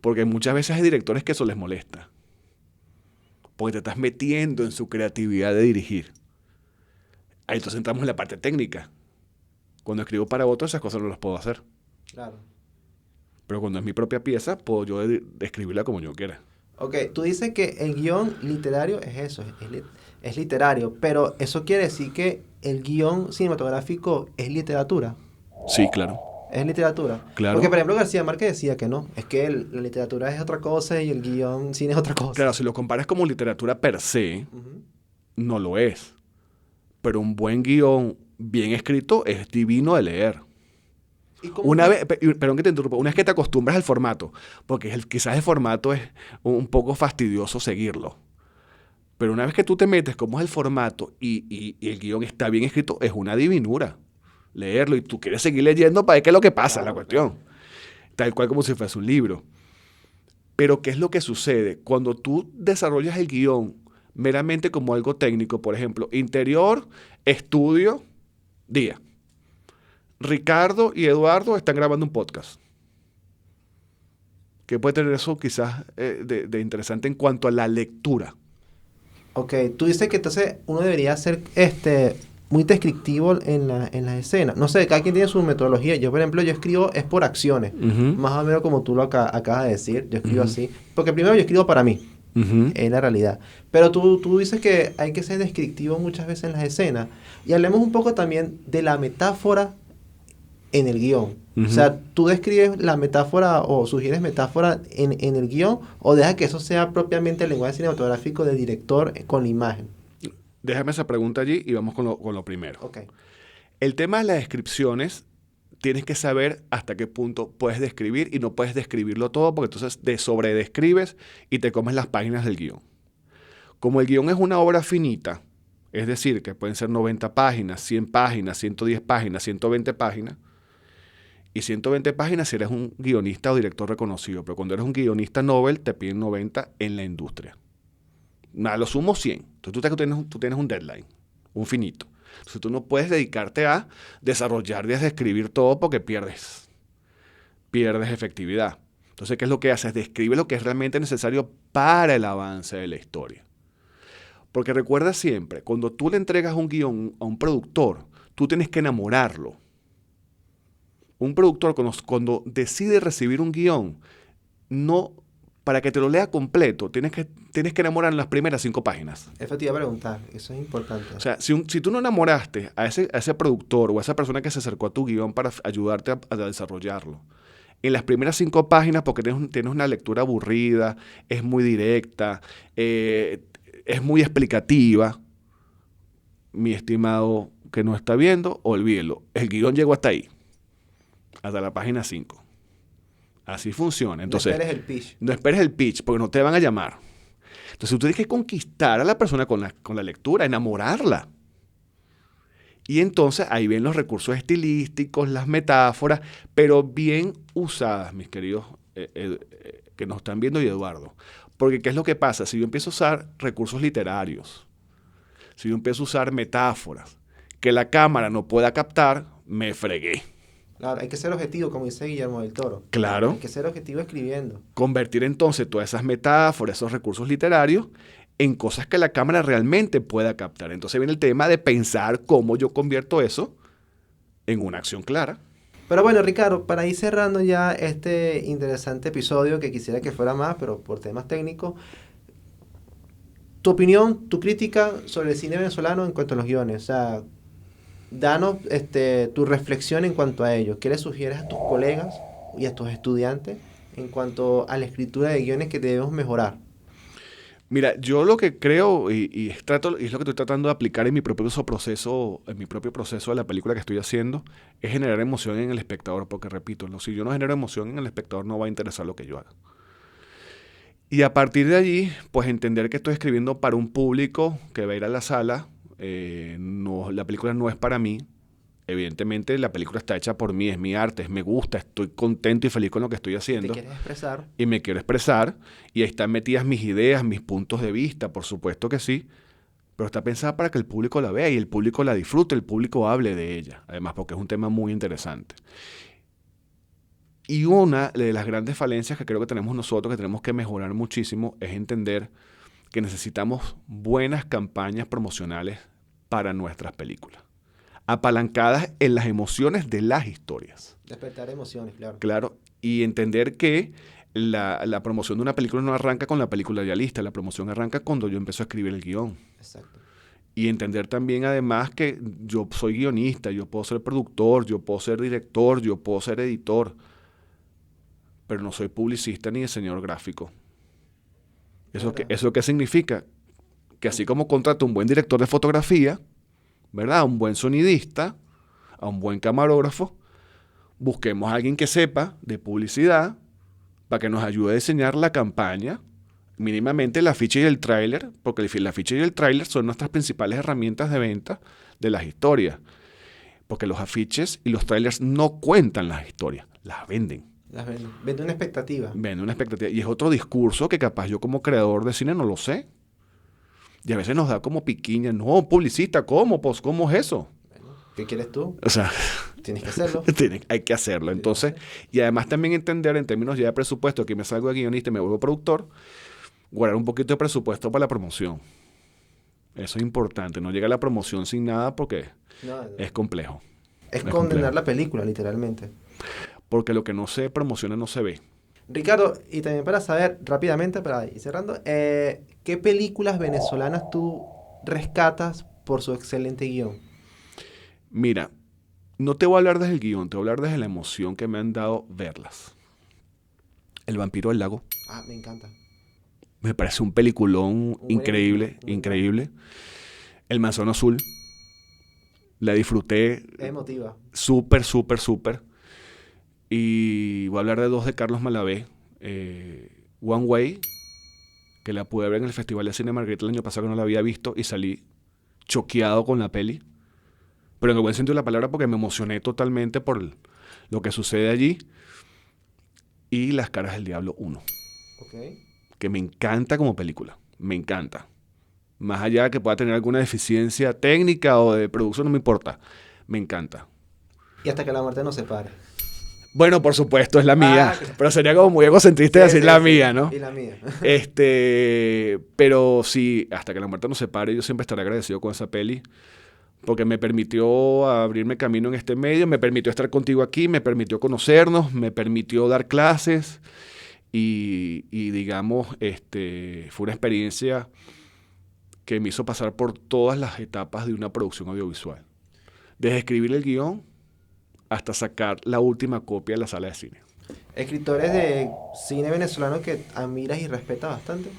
Porque muchas veces hay directores que eso les molesta. Porque te estás metiendo en su creatividad de dirigir. Ahí entonces entramos en la parte técnica. Cuando escribo para otros, esas cosas no las puedo hacer. Claro. Pero cuando es mi propia pieza, puedo yo describirla como yo quiera. Ok, tú dices que el guión literario es eso, es literario, pero eso quiere decir que el guión cinematográfico es literatura. Sí, claro. Es literatura. Claro. Porque, por ejemplo, García Márquez decía que no. Es que la literatura es otra cosa y el guión cine es otra cosa. Claro, si lo comparas como literatura per se, no lo es. Pero un buen guión bien escrito es divino de leer. Perdón que te interrumpa, una vez que te acostumbras al formato, porque quizás el formato es un poco fastidioso seguirlo. Pero una vez que tú te metes como es el formato y el guión está bien escrito, es una divinura leerlo y tú quieres seguir leyendo para ver qué es lo que pasa, la cuestión. Tal cual como si fuese un libro. Pero ¿qué es lo que sucede? Cuando tú desarrollas el guión meramente como algo técnico, por ejemplo, interior, estudio, día. Ricardo y Eduardo están grabando un podcast. ¿Qué puede tener eso quizás de interesante en cuanto a la lectura? Ok, tú dices que entonces uno debería ser muy descriptivo en las escenas. No sé, cada quien tiene su metodología. Yo, por ejemplo, yo escribo es por acciones. Más o menos como tú lo acabas de decir. Yo escribo así. Porque primero yo escribo para mí. Es la realidad. Pero tú dices que hay que ser descriptivo muchas veces en las escenas. Y hablemos un poco también de la metáfora en el guión. O sea, ¿tú describes la metáfora o sugieres metáfora en el guión o dejas que eso sea propiamente el lenguaje cinematográfico del director con la imagen? Déjame esa pregunta allí y vamos con lo primero. Okay. El tema de las descripciones, tienes que saber hasta qué punto puedes describir y no puedes describirlo todo porque entonces sobredescribes y te comes las páginas del guión. Como el guión es una obra finita, Es decir, que pueden ser 90 páginas, 100 páginas, 110 páginas, 120 páginas. Y 120 páginas si eres un guionista o director reconocido. Pero cuando eres un guionista novel, te piden 90 en la industria. A lo sumo 100. Entonces tú tienes un deadline, un finito. Entonces tú no puedes dedicarte a desarrollar y a escribir todo porque pierdes efectividad. Entonces, ¿qué es lo que haces? Describe lo que es realmente necesario para el avance de la historia. Porque recuerda siempre, cuando tú le entregas un guión a un productor, tú tienes que enamorarlo. Un productor cuando decide recibir un guión, no, para que te lo lea completo, tienes que enamorar en las primeras 5 páginas. Eso te iba a preguntar, eso es importante. O sea, si tú no enamoraste a ese productor o a esa persona que se acercó a tu guión para ayudarte a desarrollarlo, en las primeras 5 páginas, porque tienes una lectura aburrida, es muy directa, es muy explicativa, mi estimado que no está viendo, olvídelo. El guión llegó hasta ahí, hasta la página 5. Así funciona. Entonces, no esperes el pitch. No esperes el pitch, porque no te van a llamar. Entonces, tú tienes que conquistar a la persona con la lectura, enamorarla. Y entonces ahí ven los recursos estilísticos, las metáforas, pero bien usadas, mis queridos que nos están viendo, y Eduardo. Porque ¿qué es lo que pasa? Si yo empiezo a usar recursos literarios, si yo empiezo a usar metáforas que la cámara no pueda captar, me fregué. Claro, hay que ser objetivo, como dice Guillermo del Toro. Claro. Hay que ser objetivo escribiendo. Convertir entonces todas esas metáforas, esos recursos literarios, en cosas que la cámara realmente pueda captar. Entonces viene el tema de pensar cómo yo convierto eso en una acción clara. Pero bueno, Ricardo, para ir cerrando ya este interesante episodio, que quisiera que fuera más, pero por temas técnicos, tu opinión, tu crítica sobre el cine venezolano en cuanto a los guiones. O sea, danos tu reflexión en cuanto a ello. ¿Qué le sugieres a tus colegas y a tus estudiantes en cuanto a la escritura de guiones que debemos mejorar? Mira, yo lo que creo y es lo que estoy tratando de aplicar en mi propio proceso de la película que estoy haciendo, es generar emoción en el espectador, porque repito, si yo no genero emoción en el espectador, no va a interesar lo que yo haga. Y a partir de allí, pues entender que estoy escribiendo para un público que va a ir a la sala. La película no es para mí. Evidentemente la película está hecha por mí, es mi arte, me gusta, estoy contento y feliz con lo que estoy haciendo. ¿Te quieres expresar? Y me quiero expresar, y ahí están metidas mis ideas, mis puntos de vista, por supuesto que sí, pero está pensada para que el público la vea y el público la disfrute, el público hable de ella, además porque es un tema muy interesante. Y una de las grandes falencias que creo que tenemos nosotros, que tenemos que mejorar muchísimo, es entender que necesitamos buenas campañas promocionales para nuestras películas, apalancadas en las emociones de las historias. Despertar emociones, claro. Claro, y entender que la promoción de una película no arranca con la película ya lista, la promoción arranca cuando yo empiezo a escribir el guión. Exacto. Y entender también además que yo soy guionista, yo puedo ser productor, yo puedo ser director, yo puedo ser editor, pero no soy publicista ni diseñador gráfico. ¿Eso qué significa? Que así como contrato a un buen director de fotografía, ¿verdad? A un buen sonidista, a un buen camarógrafo, busquemos a alguien que sepa de publicidad para que nos ayude a diseñar la campaña, mínimamente el afiche y el tráiler, porque el afiche y el tráiler son nuestras principales herramientas de venta de las historias. Porque los afiches y los trailers no cuentan las historias, las venden. Vende una expectativa. Vende una expectativa. Y es otro discurso que capaz yo como creador de cine no lo sé. Y a veces nos da como piquiña. No, publicista, ¿cómo? Pues, ¿cómo es eso? Bueno, ¿qué quieres tú? O sea, tienes que hacerlo. Hay que hacerlo. Entonces, y además también entender en términos ya de presupuesto, que me salgo de guionista y me vuelvo productor, guardar un poquito de presupuesto para la promoción. Eso es importante. No llega a la promoción sin nada porque es complejo. Es condenar la película, literalmente. Porque lo que no se promociona no se ve. Ricardo, y también para saber rápidamente, para ir cerrando, ¿qué películas venezolanas tú rescatas por su excelente guión? Mira, no te voy a hablar desde el guión, te voy a hablar desde la emoción que me han dado verlas. El vampiro del lago. Ah, me encanta. Me parece un peliculón increíble. El manzano azul. La disfruté. Es emotiva. Súper. Y voy a hablar de 2 de Carlos Malavé. One Way, que la pude ver en el Festival de Cine Margarita el año pasado, que no la había visto, y salí choqueado con la peli, pero en el buen sentido de la palabra porque me emocioné totalmente por lo que sucede allí. Y Las caras del diablo 1, Ok. que me encanta como película, me encanta. Más allá de que pueda tener alguna deficiencia técnica o de producción, no me importa, me encanta. Y hasta que la muerte nos separe. Bueno, por supuesto, es la mía, claro. pero sería como muy egocentrista Sí, decir sí, la sí. mía, ¿no? Y la mía. Pero sí, hasta que la muerte nos separe, yo siempre estaré agradecido con esa peli, porque me permitió abrirme camino en este medio, me permitió estar contigo aquí, me permitió conocernos, me permitió dar clases y digamos, fue una experiencia que me hizo pasar por todas las etapas de una producción audiovisual. Desde escribir el guión hasta sacar la última copia de la sala de cine. Escritores de cine venezolano que admiras y respetas bastante.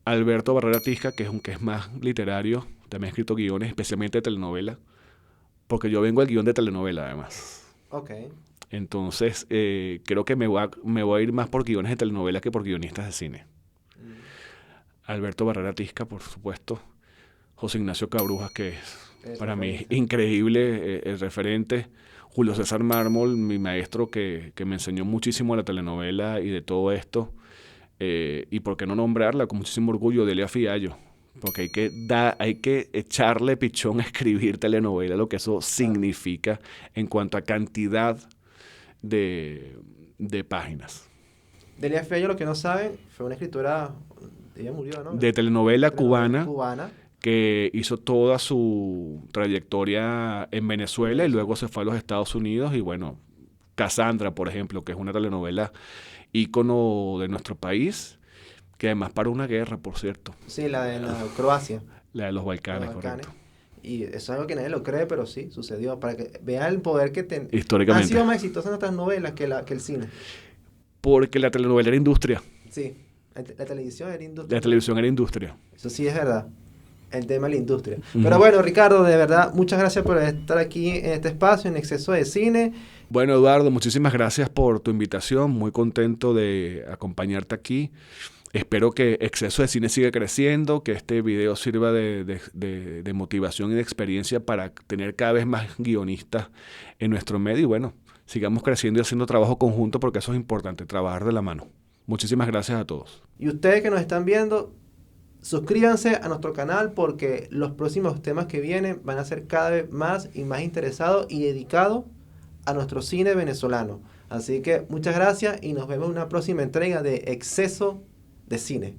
Alberto Barrera Tisca, que es más literario, también ha escrito guiones, especialmente de telenovela, porque yo vengo del guión de telenovela, además. Ok. Entonces, creo que me voy a ir más por guiones de telenovela que por guionistas de cine. Alberto Barrera Tisca, por supuesto. José Ignacio Cabrujas, que es para mí increíble, el referente. Julio César Mármol, mi maestro, que me enseñó muchísimo de la telenovela y de todo esto. Y por qué no nombrarla con muchísimo orgullo, Delia Fiallo, porque hay que echarle pichón a escribir telenovela, lo que eso significa en cuanto a cantidad de páginas. Delia Fiallo, lo que no saben, fue una escritora, ella murió, ¿no? De telenovela cubana, cubana. que hizo toda su trayectoria en Venezuela y luego se fue a los Estados Unidos. Y bueno, Cassandra, por ejemplo, que es una telenovela ícono de nuestro país, que además paró una guerra, por cierto. Sí, la de Croacia. La de los Balcanes, Los Balcanes. correcto. Y eso es algo que nadie lo cree, pero sí, sucedió. Para que vean el poder que tiene. Históricamente. Han sido más exitosas nuestras novelas que el cine. Porque la telenovela era industria. Sí, la televisión era industria. La televisión era industria. Eso sí es verdad. El tema de la industria. Pero bueno, Ricardo, de verdad, muchas gracias por estar aquí en este espacio, en Exceso de Cine. Bueno, Eduardo, muchísimas gracias por tu invitación. Muy contento de acompañarte aquí. Espero que Exceso de Cine siga creciendo, que este video sirva de motivación y de experiencia para tener cada vez más guionistas en nuestro medio. Y bueno, sigamos creciendo y haciendo trabajo conjunto porque eso es importante, trabajar de la mano. Muchísimas gracias a todos. Y ustedes que nos están viendo, suscríbanse a nuestro canal porque los próximos temas que vienen van a ser cada vez más y más interesados y dedicados a nuestro cine venezolano. Así que muchas gracias y nos vemos en una próxima entrega de Exceso de Cine.